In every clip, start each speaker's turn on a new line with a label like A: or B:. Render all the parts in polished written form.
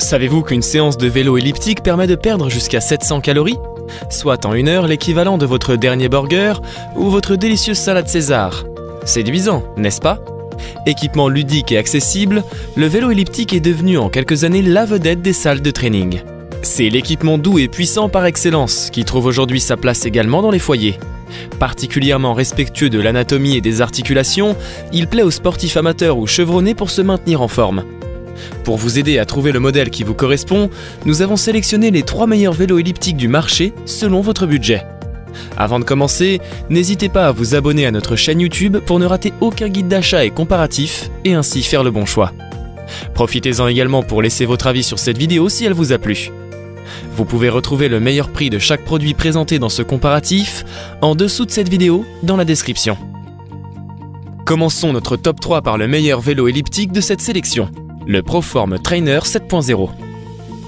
A: Savez-vous qu'une séance de vélo elliptique permet de perdre jusqu'à 700 calories? Soit en 1 heure l'équivalent de votre dernier burger ou votre délicieuse salade César. Séduisant, n'est-ce pas? Équipement ludique et accessible, le vélo elliptique est devenu en quelques années la vedette des salles de training. C'est l'équipement doux et puissant par excellence qui trouve aujourd'hui sa place également dans les foyers. Particulièrement respectueux de l'anatomie et des articulations, il plaît aux sportifs amateurs ou chevronnés pour se maintenir en forme. Pour vous aider à trouver le modèle qui vous correspond, nous avons sélectionné les 3 meilleurs vélos elliptiques du marché selon votre budget. Avant de commencer, n'hésitez pas à vous abonner à notre chaîne YouTube pour ne rater aucun guide d'achat et comparatif et ainsi faire le bon choix. Profitez-en également pour laisser votre avis sur cette vidéo si elle vous a plu. Vous pouvez retrouver le meilleur prix de chaque produit présenté dans ce comparatif en dessous de cette vidéo dans la description. Commençons notre top 3 par le meilleur vélo elliptique de cette sélection, le Proform Trainer 7.0.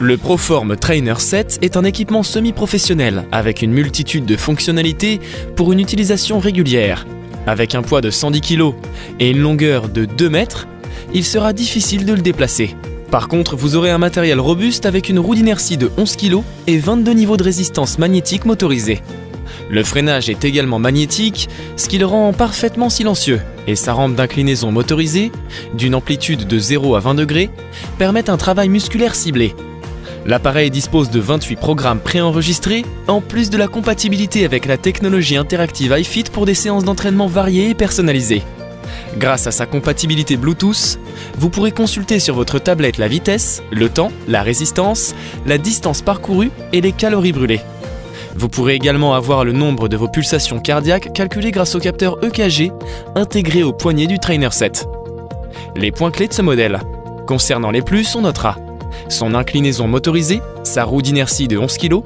A: Le Proform Trainer 7 est un équipement semi-professionnel avec une multitude de fonctionnalités pour une utilisation régulière. Avec un poids de 110 kg et une longueur de 2 mètres, il sera difficile de le déplacer. Par contre, vous aurez un matériel robuste avec une roue d'inertie de 11 kg et 22 niveaux de résistance magnétique motorisés. Le freinage est également magnétique, ce qui le rend parfaitement silencieux, et sa rampe d'inclinaison motorisée, d'une amplitude de 0 à 20 degrés, permet un travail musculaire ciblé. L'appareil dispose de 28 programmes préenregistrés, en plus de la compatibilité avec la technologie interactive iFit pour des séances d'entraînement variées et personnalisées. Grâce à sa compatibilité Bluetooth, vous pourrez consulter sur votre tablette la vitesse, le temps, la résistance, la distance parcourue et les calories brûlées. Vous pourrez également avoir le nombre de vos pulsations cardiaques calculées grâce au capteur EKG intégré au poignet du Trainer 7. Les points clés de ce modèle. Concernant les plus, on notera son inclinaison motorisée, sa roue d'inertie de 11 kg,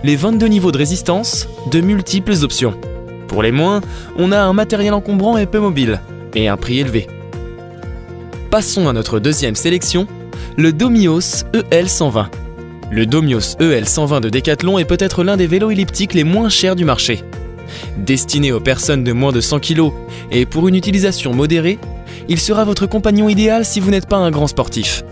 A: les 22 niveaux de résistance, de multiples options. Pour les moins, on a un matériel encombrant et peu mobile, et un prix élevé. Passons à notre deuxième sélection, le Domios EL120. Le Domios EL120 de Decathlon est peut-être l'un des vélos elliptiques les moins chers du marché. Destiné aux personnes de moins de 100 kg et pour une utilisation modérée, il sera votre compagnon idéal si vous n'êtes pas un grand sportif.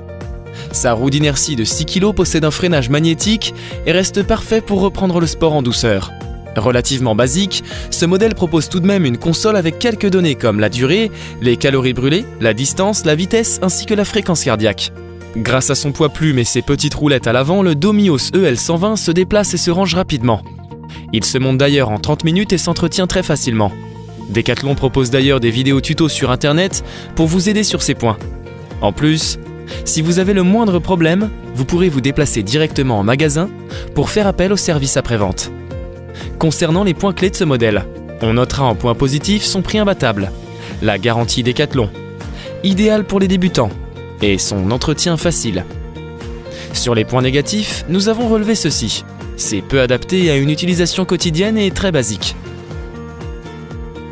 A: Sa roue d'inertie de 6 kg possède un freinage magnétique et reste parfait pour reprendre le sport en douceur. Relativement basique, ce modèle propose tout de même une console avec quelques données comme la durée, les calories brûlées, la distance, la vitesse ainsi que la fréquence cardiaque. Grâce à son poids plume et ses petites roulettes à l'avant, le Domios EL120 se déplace et se range rapidement. Il se monte d'ailleurs en 30 minutes et s'entretient très facilement. Decathlon propose d'ailleurs des vidéos tutos sur internet pour vous aider sur ces points. En plus, si vous avez le moindre problème, vous pourrez vous déplacer directement en magasin pour faire appel au service après-vente. Concernant les points clés de ce modèle, on notera en point positif son prix imbattable, la garantie Decathlon, idéal pour les débutants, et son entretien facile. Sur les points négatifs, nous avons relevé ceci. C'est peu adapté à une utilisation quotidienne et très basique.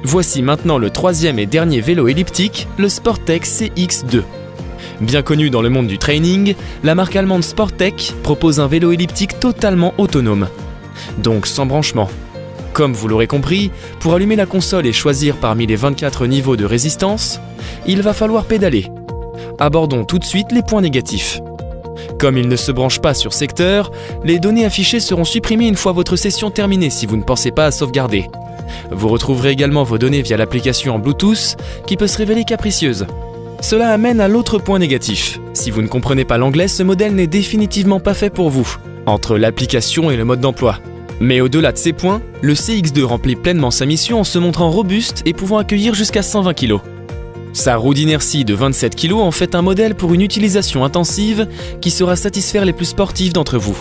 A: Voici maintenant le troisième et dernier vélo elliptique, le Sportec CX2. Bien connu dans le monde du training, la marque allemande Sportec propose un vélo elliptique totalement autonome, donc sans branchement. Comme vous l'aurez compris, pour allumer la console et choisir parmi les 24 niveaux de résistance, il va falloir pédaler. Abordons tout de suite les points négatifs. Comme il ne se branche pas sur secteur, les données affichées seront supprimées une fois votre session terminée si vous ne pensez pas à sauvegarder. Vous retrouverez également vos données via l'application en Bluetooth qui peut se révéler capricieuse. Cela amène à l'autre point négatif. Si vous ne comprenez pas l'anglais, ce modèle n'est définitivement pas fait pour vous, entre l'application et le mode d'emploi. Mais au-delà de ces points, le CX2 remplit pleinement sa mission en se montrant robuste et pouvant accueillir jusqu'à 120 kg. Sa roue d'inertie de 27 kg en fait un modèle pour une utilisation intensive qui saura satisfaire les plus sportifs d'entre vous.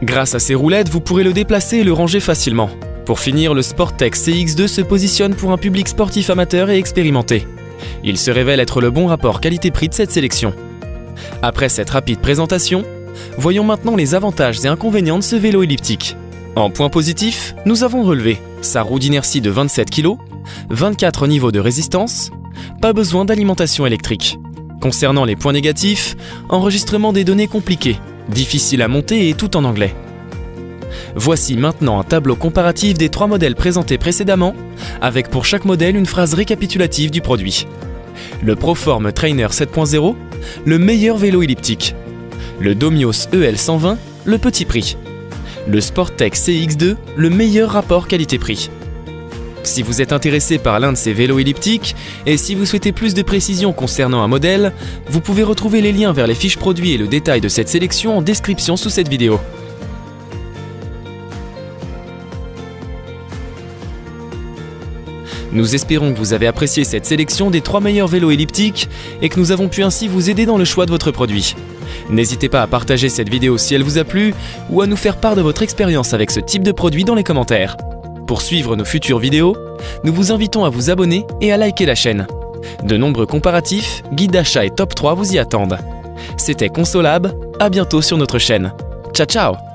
A: Grâce à ses roulettes, vous pourrez le déplacer et le ranger facilement. Pour finir, le Sportec CX2 se positionne pour un public sportif amateur et expérimenté. Il se révèle être le bon rapport qualité-prix de cette sélection. Après cette rapide présentation, voyons maintenant les avantages et inconvénients de ce vélo elliptique. En point positif, nous avons relevé sa roue d'inertie de 27 kg, 24 niveaux de résistance, pas besoin d'alimentation électrique. Concernant les points négatifs, enregistrement des données compliquées, difficile à monter et tout en anglais. Voici maintenant un tableau comparatif des 3 modèles présentés précédemment, avec pour chaque modèle une phrase récapitulative du produit. Le Proform Trainer 7.0, le meilleur vélo elliptique. Le Domios EL120, le petit prix. Le Sportec CX2, le meilleur rapport qualité-prix. Si vous êtes intéressé par l'un de ces vélos elliptiques et si vous souhaitez plus de précision concernant un modèle, vous pouvez retrouver les liens vers les fiches produits et le détail de cette sélection en description sous cette vidéo. Nous espérons que vous avez apprécié cette sélection des 3 meilleurs vélos elliptiques et que nous avons pu ainsi vous aider dans le choix de votre produit. N'hésitez pas à partager cette vidéo si elle vous a plu ou à nous faire part de votre expérience avec ce type de produit dans les commentaires. Pour suivre nos futures vidéos, nous vous invitons à vous abonner et à liker la chaîne. De nombreux comparatifs, guides d'achat et top 3 vous y attendent. C'était Consolab, à bientôt sur notre chaîne. Ciao ciao!